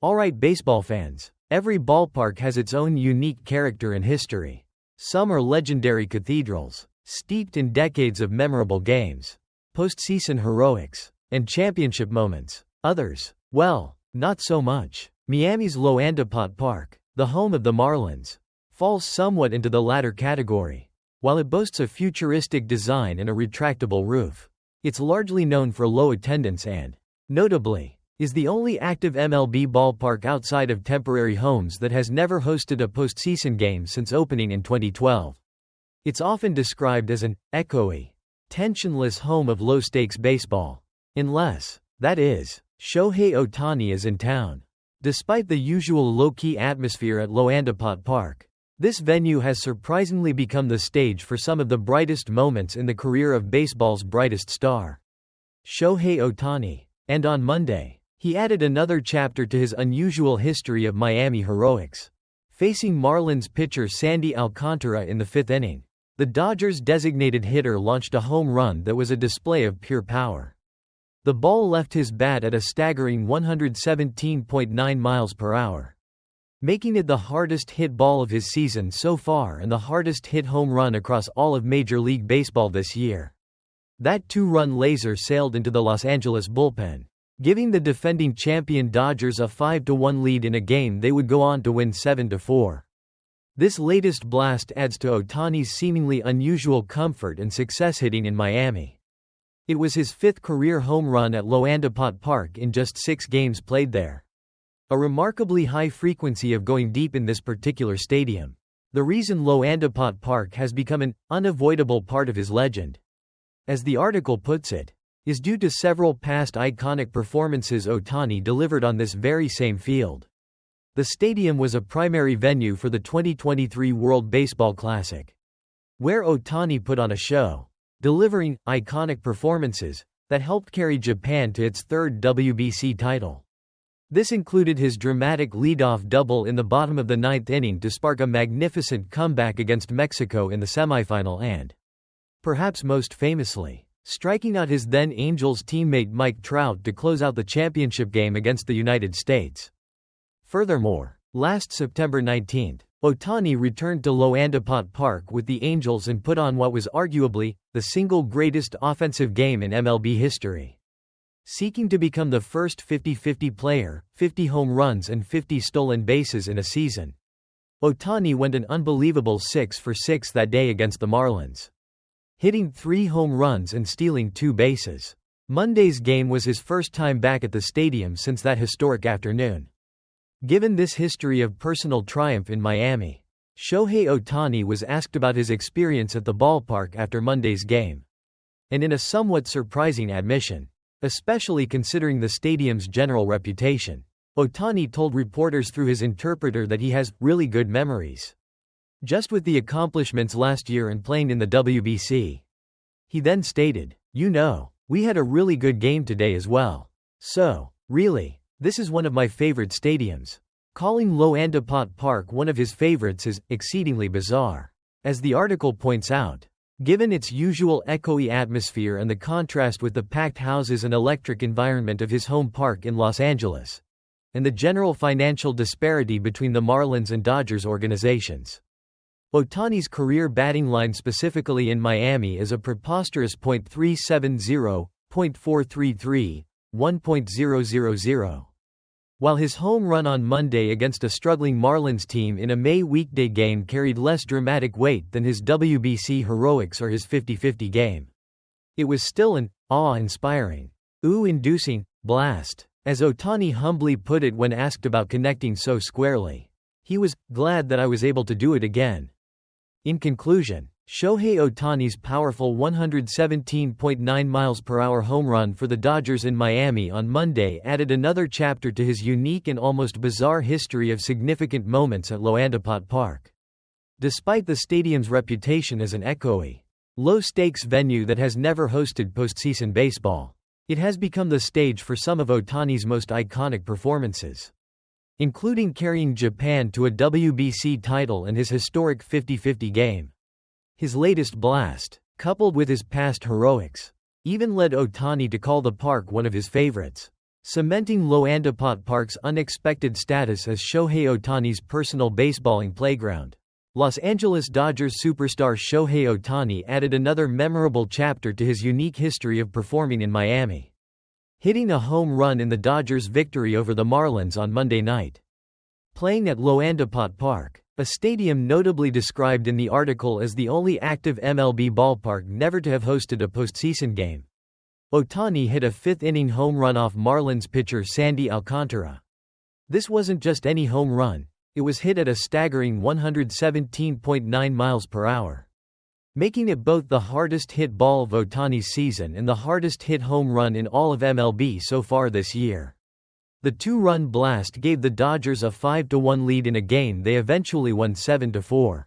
Alright, baseball fans, every ballpark has its own unique character and history. Some are legendary cathedrals, steeped in decades of memorable games, postseason heroics, and championship moments. Others, well, not so much. Miami's loanDepot Park, the home of the Marlins, falls somewhat into the latter category. While it boasts a futuristic design and a retractable roof, it's largely known for low attendance and, notably, is the only active MLB ballpark outside of temporary homes that has never hosted a postseason game since opening in 2012. It's often described as an echoey, tensionless home of low-stakes baseball. Unless, that is, Shohei Ohtani is in town. Despite the usual low-key atmosphere at loanDepot Park, this venue has surprisingly become the stage for some of the brightest moments in the career of baseball's brightest star, Shohei Ohtani. And on Monday, he added another chapter to his unusual history of Miami heroics. Facing Marlins pitcher Sandy Alcantara in the fifth inning, the Dodgers' designated hitter launched a home run that was a display of pure power. The ball left his bat at a staggering 117.9 miles per hour, making it the hardest hit ball of his season so far and the hardest hit home run across all of Major League Baseball this year. That two-run laser sailed into the Los Angeles bullpen, giving the defending champion Dodgers a 5-1 lead in a game they would go on to win 7-4. This latest blast adds to Ohtani's seemingly unusual comfort and success hitting in Miami. It was his fifth career home run at loanDepot Park in just 6 games played there. A remarkably high frequency of going deep in this particular stadium. The reason loanDepot Park has become an unavoidable part of his legend, as the article puts it, is due to several past iconic performances Ohtani delivered on this very same field. The stadium was a primary venue for the 2023 World Baseball Classic, where Ohtani put on a show, delivering iconic performances that helped carry Japan to its third WBC title. This included his dramatic leadoff double in the bottom of the ninth inning to spark a magnificent comeback against Mexico in the semifinal and, perhaps most famously, striking out his then Angels teammate Mike Trout to close out the championship game against the United States. Furthermore, last September 19, Ohtani returned to loanDepot Park with the Angels and put on what was arguably the single greatest offensive game in MLB history. Seeking to become the first 50-50 player, 50 home runs and 50 stolen bases in a season, Ohtani went an unbelievable 6 for 6 that day against the Marlins, hitting 3 home runs and stealing 2 bases. Monday's game was his first time back at the stadium since that historic afternoon. Given this history of personal triumph in Miami, Shohei Ohtani was asked about his experience at the ballpark after Monday's game. And in a somewhat surprising admission, especially considering the stadium's general reputation, Ohtani told reporters through his interpreter that he has really good memories, just with the accomplishments last year and playing in the WBC. He then stated, "You know, we had a really good game today as well. So, really, this is one of my favorite stadiums." Calling loanDepot Park one of his favorites is exceedingly bizarre. As the article points out, given its usual echoey atmosphere and the contrast with the packed houses and electric environment of his home park in Los Angeles, and the general financial disparity between the Marlins and Dodgers organizations, Ohtani's career batting line specifically in Miami is a preposterous .370, .433, 1.000. While his home run on Monday against a struggling Marlins team in a May weekday game carried less dramatic weight than his WBC heroics or his 50-50 game, it was still an awe-inspiring, ooh-inducing blast, as Ohtani humbly put it when asked about connecting so squarely. He was glad that I was able to do it again. In conclusion, Shohei Ohtani's powerful 117.9 miles per hour home run for the Dodgers in Miami on Monday added another chapter to his unique and almost bizarre history of significant moments at loanDepot Park. Despite the stadium's reputation as an echoey, low-stakes venue that has never hosted postseason baseball, it has become the stage for some of Ohtani's most iconic performances, including carrying Japan to a WBC title and his historic 50-50 game. His latest blast, coupled with his past heroics, even led Ohtani to call the park one of his favorites. cementing loanDepot Park's unexpected status as Shohei Ohtani's personal baseballing playground. Los Angeles Dodgers superstar Shohei Ohtani added another memorable chapter to his unique history of performing in Miami, hitting a home run in the Dodgers' victory over the Marlins on Monday night. Playing at loanDepot Park, a stadium notably described in the article as the only active MLB ballpark never to have hosted a postseason game, Ohtani hit a fifth-inning home run off Marlins pitcher Sandy Alcantara. This wasn't just any home run, it was hit at a staggering 117.9 miles per hour, making it both the hardest hit ball of Ohtani's season and the hardest hit home run in all of MLB so far this year. The two-run blast gave the Dodgers a 5-1 lead in a game they eventually won 7-4.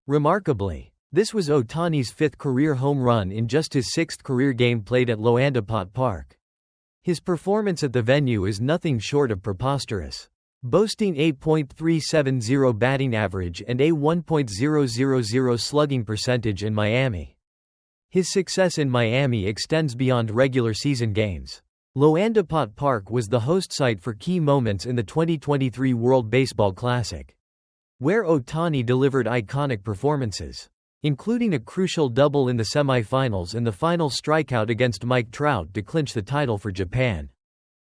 Remarkably, this was Ohtani's fifth career home run in just his sixth career game played at loanDepot Park. His performance at the venue is nothing short of preposterous, boasting a .370 batting average and a 1.000 slugging percentage in Miami. His success in Miami extends beyond regular season games. loanDepot Park was the host site for key moments in the 2023 World Baseball Classic, where Ohtani delivered iconic performances, including a crucial double in the semifinals and the final strikeout against Mike Trout to clinch the title for Japan.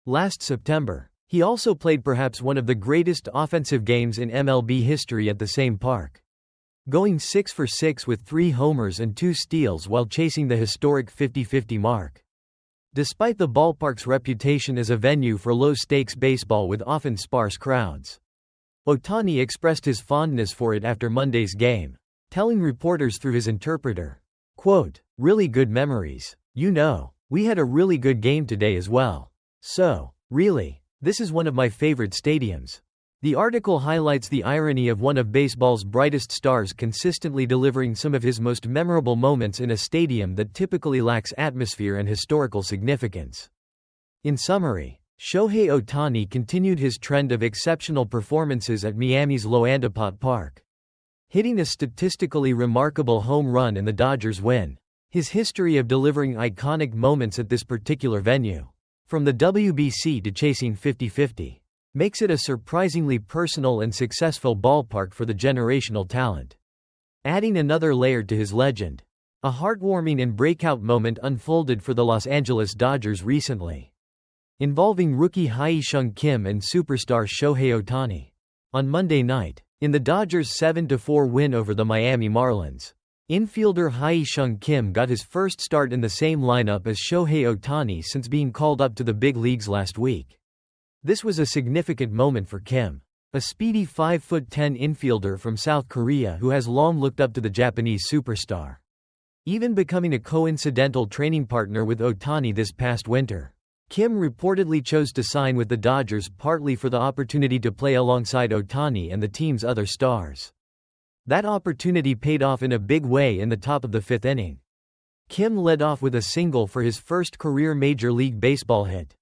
Last September, he also played perhaps one of the greatest offensive games in MLB history at the same park, going 6 for 6 with 3 homers and 2 steals while chasing the historic 50-50 mark. Despite the ballpark's reputation as a venue for low-stakes baseball with often sparse crowds, Ohtani expressed his fondness for it after Monday's game, telling reporters through his interpreter, quote, "Really good memories. You know, we had a really good game today as well. So, really, this is one of my favorite stadiums." The article highlights the irony of one of baseball's brightest stars consistently delivering some of his most memorable moments in a stadium that typically lacks atmosphere and historical significance. In summary, Shohei Ohtani continued his trend of exceptional performances at Miami's loanDepot Park, hitting a statistically remarkable home run in the Dodgers' win. His history of delivering iconic moments at this particular venue, from the WBC to chasing 50-50, makes it a surprisingly personal and successful ballpark for the generational talent. Adding another layer to his legend, a heartwarming and breakout moment unfolded for the Los Angeles Dodgers recently, involving rookie Hye-Sung Kim and superstar Shohei Ohtani. On Monday night, in the Dodgers' 7-4 win over the Miami Marlins, infielder Hye-Sung Kim got his first start in the same lineup as Shohei Ohtani since being called up to the big leagues last week. This was a significant moment for Kim, a speedy 5'10" infielder from South Korea who has long looked up to the Japanese superstar, even becoming a coincidental training partner with Ohtani this past winter. Kim reportedly chose to sign with the Dodgers partly for the opportunity to play alongside Ohtani and the team's other stars. That opportunity paid off in a big way in the top of the fifth inning. Kim led off with a single for his first career Major League Baseball hit.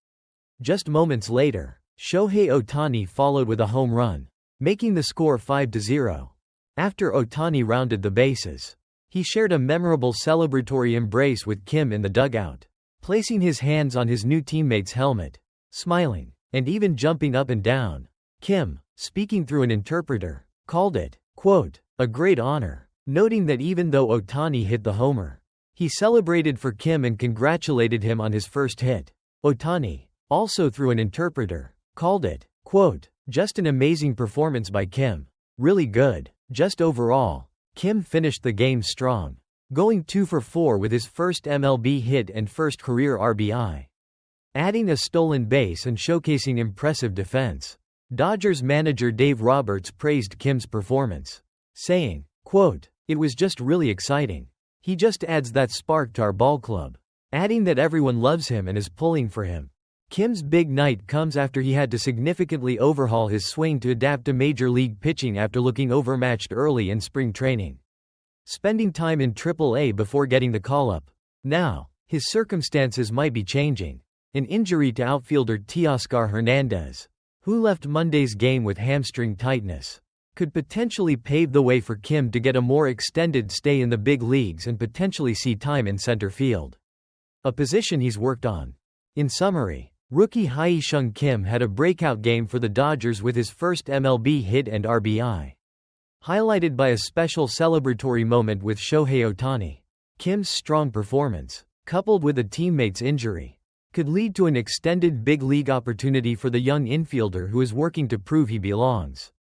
Just moments later, Shohei Ohtani followed with a home run, making the score 5-0. After Ohtani rounded the bases, he shared a memorable celebratory embrace with Kim in the dugout, placing his hands on his new teammate's helmet, smiling, and even jumping up and down. Kim, speaking through an interpreter, called it, quote, "a great honor," noting that even though Ohtani hit the homer, he celebrated for Kim and congratulated him on his first hit. Ohtani, also through an interpreter, called it, quote, "just an amazing performance by Kim. Really good. Just overall." Kim finished the game strong, going 2 for 4 with his first MLB hit and first career RBI, adding a stolen base and showcasing impressive defense. Dodgers manager Dave Roberts praised Kim's performance, saying, quote, "It was just really exciting. He just adds that spark to our ball club," adding that everyone loves him and is pulling for him. Kim's big night comes after he had to significantly overhaul his swing to adapt to major league pitching after looking overmatched early in spring training, spending time in AAA before getting the call-up. Now, his circumstances might be changing. An injury to outfielder Teoscar Hernandez, who left Monday's game with hamstring tightness, could potentially pave the way for Kim to get a more extended stay in the big leagues and potentially see time in center field, a position he's worked on. In summary, Rookie Hye-Sung Kim had a breakout game for the Dodgers with his first MLB hit and RBI. Highlighted by a special celebratory moment with Shohei Ohtani. Kim's strong performance, coupled with a teammate's injury, could lead to an extended big league opportunity for the young infielder who is working to prove he belongs.